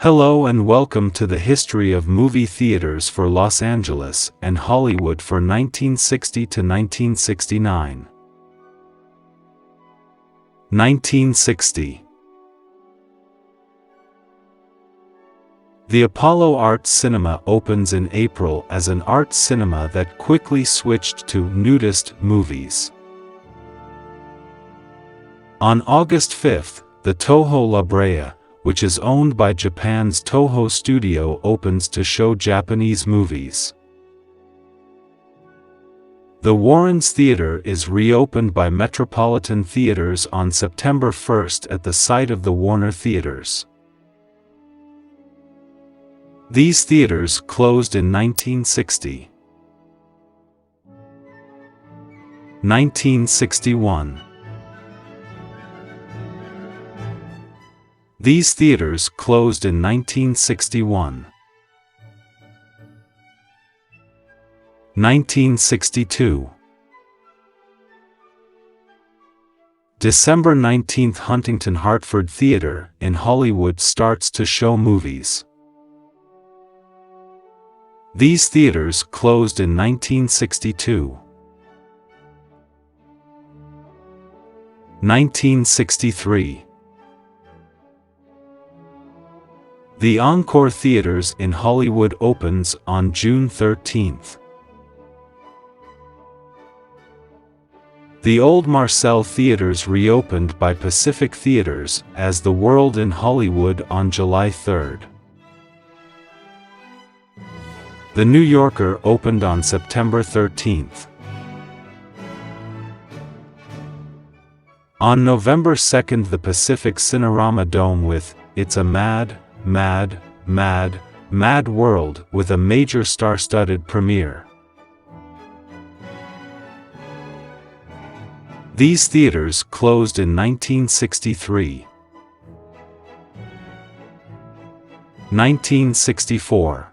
Hello and welcome to the history of movie theaters for Los Angeles and Hollywood for 1960 to 1969. 1960. The Apollo Art Cinema opens in April as an art cinema that quickly switched to nudist movies. On August 5, the Toho La Brea, which is owned by Japan's Toho Studio, opens to show Japanese movies. The Warrens Theater is reopened by Metropolitan Theaters on September 1 at the site of the Warner Theaters. These theaters closed in 1960. 1961. These theaters closed in 1961. 1962. December 19, Huntington Hartford Theater in Hollywood starts to show movies. These theaters closed in 1962. 1963. The Encore Theaters in Hollywood opens on June 13. The old Marcel Theaters reopened by Pacific Theaters as the World in Hollywood on July 3. The New Yorker opened on September 13. On November 2, the Pacific Cinerama Dome with It's a Mad, Mad, Mad, Mad World with a major star-studded premiere. These theaters closed in 1963. 1964.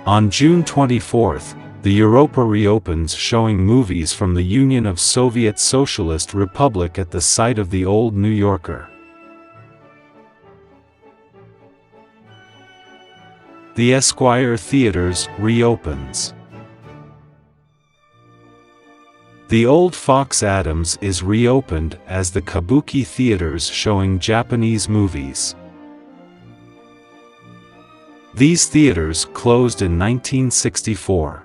On June 24, the Europa reopens, showing movies from the Union of Soviet Socialist Republic at the site of the old New Yorker. The Esquire Theaters reopens. The old Fox Adams is reopened as the Kabuki Theaters, showing Japanese movies. These theaters closed in 1964.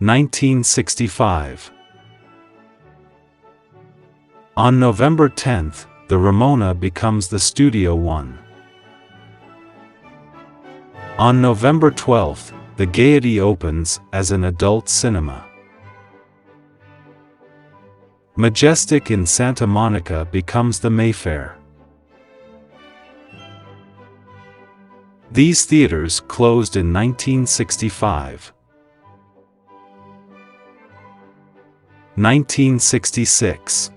1965. On November 10, the Ramona becomes the Studio One. On November 12, the Gaiety opens as an adult cinema. Majestic in Santa Monica becomes the Mayfair. These theaters closed in 1965. 1966.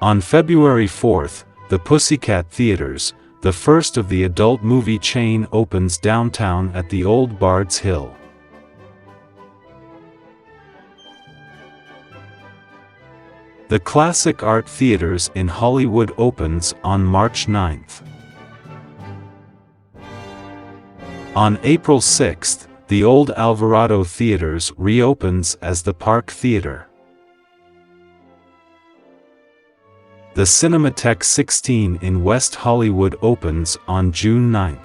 On February 4, the Pussycat Theaters, the first of the adult movie chain, opens downtown at the old Bard's Hill. The Classic Art Theaters in Hollywood opens on March 9. On April 6, the old Alvarado Theaters reopens as the Park Theater. The Cinematheque 16 in West Hollywood opens on June 9.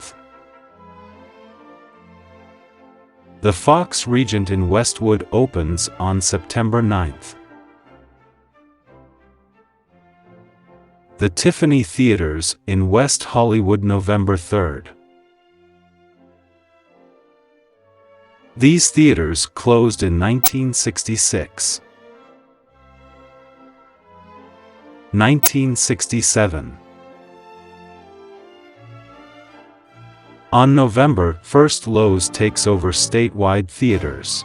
The Fox Regent in Westwood opens on September 9. The Tiffany Theaters in West Hollywood November 3. These theaters closed in 1966. 1967. On November 1, Lowe's takes over statewide theaters.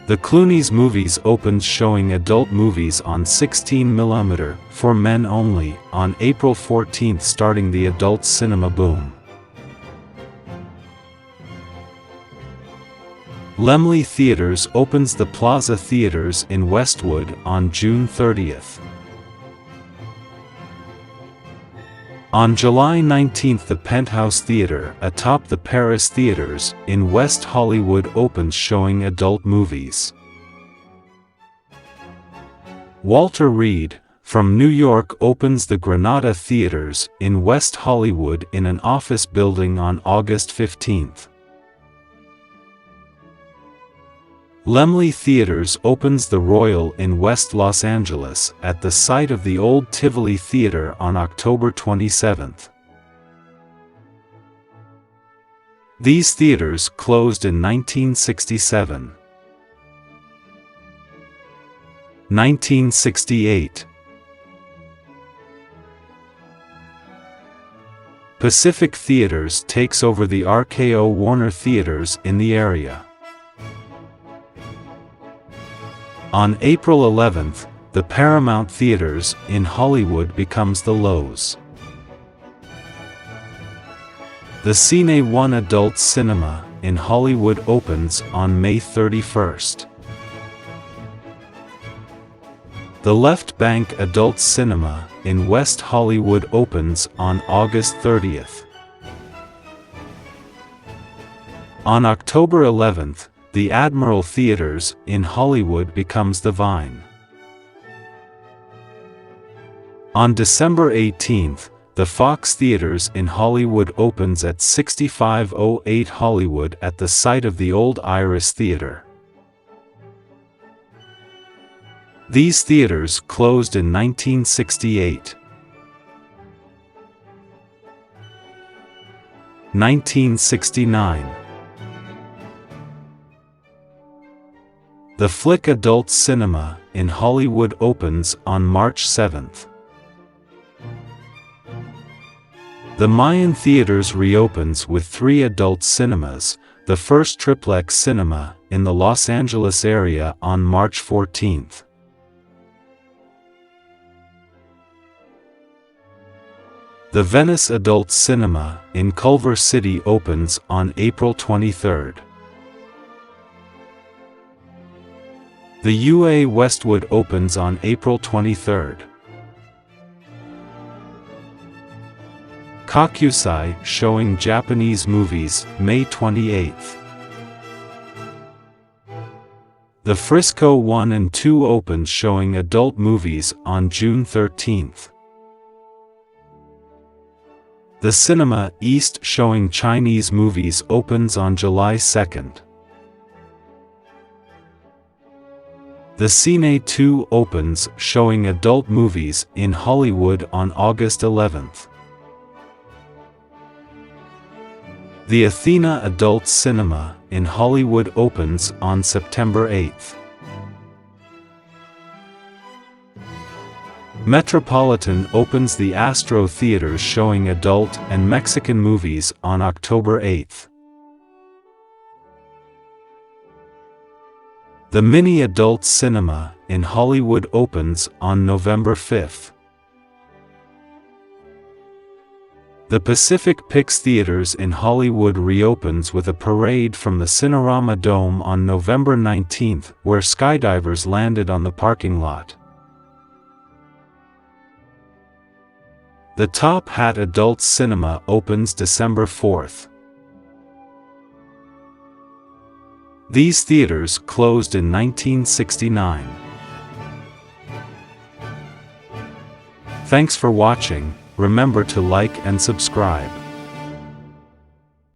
The Clooney's Movies opens, showing adult movies on 16mm for men only on April 14, starting the adult cinema boom. Laemmle Theatres opens the Plaza Theatres in Westwood on June 30th. On July 19th, the Penthouse Theatre atop the Paris Theatres in West Hollywood opens, showing adult movies. Walter Reade, from New York, opens the Granada Theatres in West Hollywood in an office building on August 15th. Laemmle Theatres opens the Royal in West Los Angeles at the site of the old Tivoli Theater on October 27th. These theaters closed in 1967. 1968. Pacific Theatres takes over the RKO Warner Theatres in the area. On April 11th, the Paramount Theatres in Hollywood becomes the Loews. The Cine One Adult Cinema in Hollywood opens on May 31st. The Left Bank Adult Cinema in West Hollywood opens on August 30th. On October 11th, the Admiral Theatres in Hollywood becomes the Vine. On December 18th, the Fox Theatres in Hollywood opens at 6508 Hollywood at the site of the old Iris Theatre. These theaters closed in 1968. 1969. The Flick Adult Cinema in Hollywood opens on March 7th. The Mayan Theatres reopens with 3 adult cinemas, the first triplex cinema in the Los Angeles area on March 14th. The Venice Adult Cinema in Culver City opens on April 23rd. The UA Westwood opens on April 23rd. Kokusai, showing Japanese movies, May 28th. The Frisco 1 and 2 opens, showing adult movies, on June 13th. The Cinema East, showing Chinese movies, opens on July 2nd. The Cine 2 opens, showing adult movies, in Hollywood on August 11th. The Athena Adult Cinema in Hollywood opens on September 8th. Metropolitan opens the Astro Theaters, showing adult and Mexican movies, on October 8th. The Mini Adult Cinema in Hollywood opens on November 5th. The Pacific Pix Theatres in Hollywood reopens with a parade from the Cinerama Dome on November 19th, where skydivers landed on the parking lot. The Top Hat Adult Cinema opens December 4th. These theaters closed in 1969. Thanks for watching. Remember to like and subscribe.